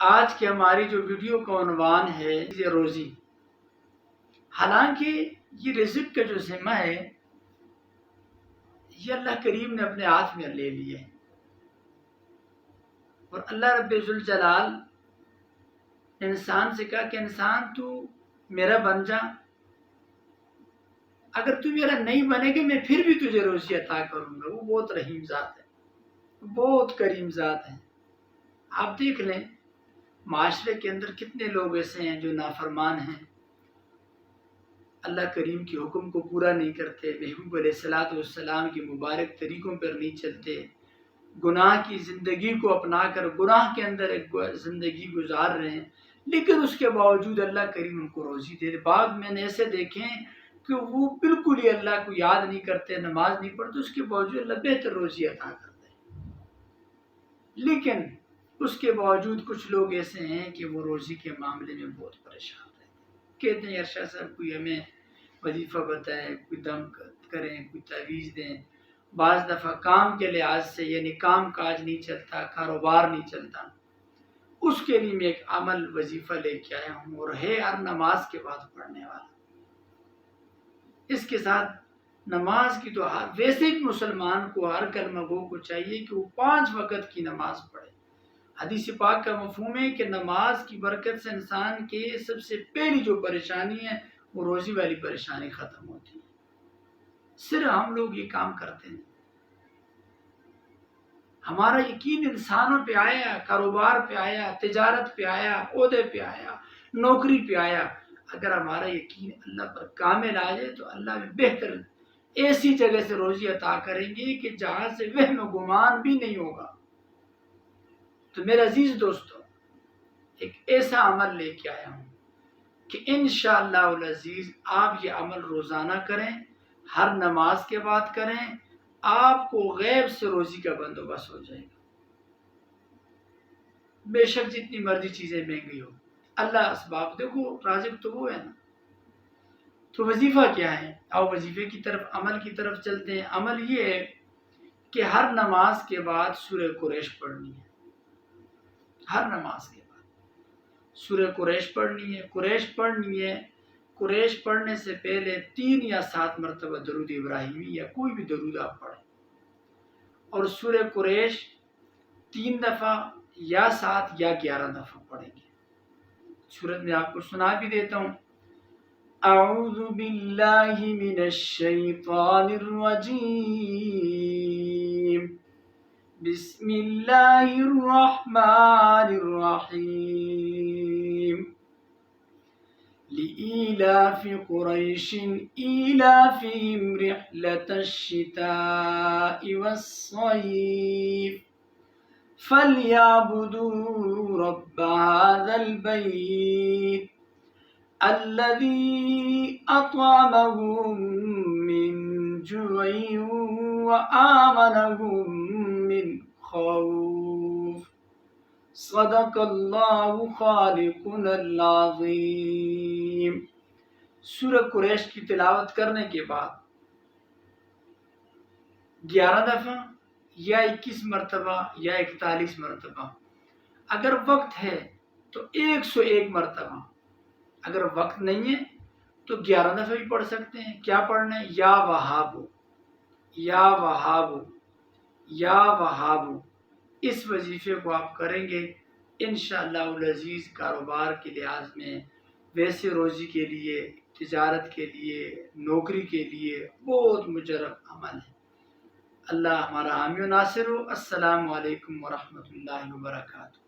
آج کی ہماری جو ویڈیو کا عنوان ہے یہ روزی۔ حالانکہ یہ رزق کا جو ذمہ ہے یہ اللہ کریم نے اپنے ہاتھ میں لے لیے، اور اللہ رب ذوالجلال نے انسان سے کہا کہ انسان تو میرا بن جا، اگر تو میرا نہیں بنے گا میں پھر بھی تجھے روزی عطا کروں گا۔ وہ بہت رحیم ذات ہے، بہت کریم ذات ہے۔ آپ دیکھ لیں معاشرے کے اندر کتنے لوگ ایسے ہیں جو نافرمان ہیں، اللہ کریم کے حکم کو پورا نہیں کرتے، محبوب علیہ السلام کے مبارک طریقوں پر نہیں چلتے، گناہ کی زندگی کو اپنا کر گناہ کے اندر ایک زندگی گزار رہے ہیں، لیکن اس کے باوجود اللہ کریم ان کو روزی دے۔ بعض میں نے ایسے دیکھے ہیں کہ وہ بالکل ہی اللہ کو یاد نہیں کرتے، نماز نہیں پڑھتے، اس کے باوجود اللہ بہتر روزی عطا کرتے ہیں۔ لیکن اس کے باوجود کچھ لوگ ایسے ہیں کہ وہ روزی کے معاملے میں بہت پریشان رہتے ہیں، کہتے ہیں ارشاد صاحب کوئی ہمیں وظیفہ بتائیں، کوئی دم کریں، کوئی تعویذ دیں۔ بعض دفعہ کام کے لحاظ سے یعنی کام کاج نہیں چلتا، کاروبار نہیں چلتا، اس کے لیے میں ایک عمل وظیفہ لے کے آیا ہوں، اور ہے ہر نماز کے بعد پڑھنے والا۔ اس کے ساتھ نماز کی تو ویسے ہی مسلمان کو، ہر کلمہ گو کو چاہیے کہ وہ 5 وقت کی نماز پڑھے۔ حدیث پاک کا مفہوم ہے کہ نماز کی برکت سے انسان کے سب سے پہلی جو پریشانی ہے وہ روزی والی پریشانی ختم ہوتی ہے۔ صرف ہم لوگ یہ کام کرتے ہیں، ہمارا یقین انسانوں پہ آیا، کاروبار پہ آیا، تجارت پہ آیا، عہدے پہ آیا، نوکری پہ آیا۔ اگر ہمارا یقین اللہ پر کامل آ جائے تو اللہ بھی بہتر ایسی جگہ سے روزی عطا کریں گے کہ جہاں سے وہم و گمان بھی نہیں ہوگا۔ تو میرے عزیز دوستو، ایک ایسا عمل لے کے آیا ہوں کہ انشاءاللہ العزیز آپ یہ عمل روزانہ کریں، ہر نماز کے بعد کریں، آپ کو غیب سے روزی کا بندوبست ہو جائے گا۔ بے شک جتنی مرضی چیزیں مہنگی ہو، اللہ اسباب، دیکھو رازق تو وہ ہے نا۔ تو وظیفہ کیا ہے؟ آؤ وظیفے کی طرف، عمل کی طرف چلتے ہیں۔ عمل یہ ہے کہ ہر نماز کے بعد سورہ قریش پڑھنی ہے، ہر نماز کے بعد سورہ قریش پڑھنی ہے۔ قریش پڑھنے سے پہلے 3 یا 7 مرتبہ درود ابراہیمی یا کوئی بھی درود آپ پڑھیں، اور سورہ قریش 3 دفعہ یا 7 یا 11 دفعہ پڑھیں گے۔ سورت میں آپ کو سنا بھی دیتا ہوں۔ اعوذ باللہ من الشیطان الرجیم، بسم اللہ الرحمن الرحیم، لإيلاف قریش إيلافهم رحلة الشتاء والصيف فليعبدوا رب هذا البيت الذي أطعمهم من جوع وآمنهم من خوف، صدق اللہ خالقنا العظیم۔ سورہ قریش کی تلاوت کرنے کے بعد 11 دفعہ یا 21 مرتبہ یا 41 مرتبہ، اگر وقت ہے تو 101 مرتبہ، اگر وقت نہیں ہے تو 11 دفعہ بھی پڑھ سکتے ہیں۔ کیا پڑھنا ہے؟ یا وہابو، یا وہابو، یا وہابو۔ اس وظیفے کو آپ کریں گے انشاءاللہ العزیز، کاروبار کے لحاظ میں، ویسے روزی کے لیے، تجارت کے لیے، نوکری کے لیے بہت مجرب عمل ہے۔ اللہ ہمارا حامی و ناصر ہو۔ السلام علیکم ورحمۃ اللہ وبرکاتہ۔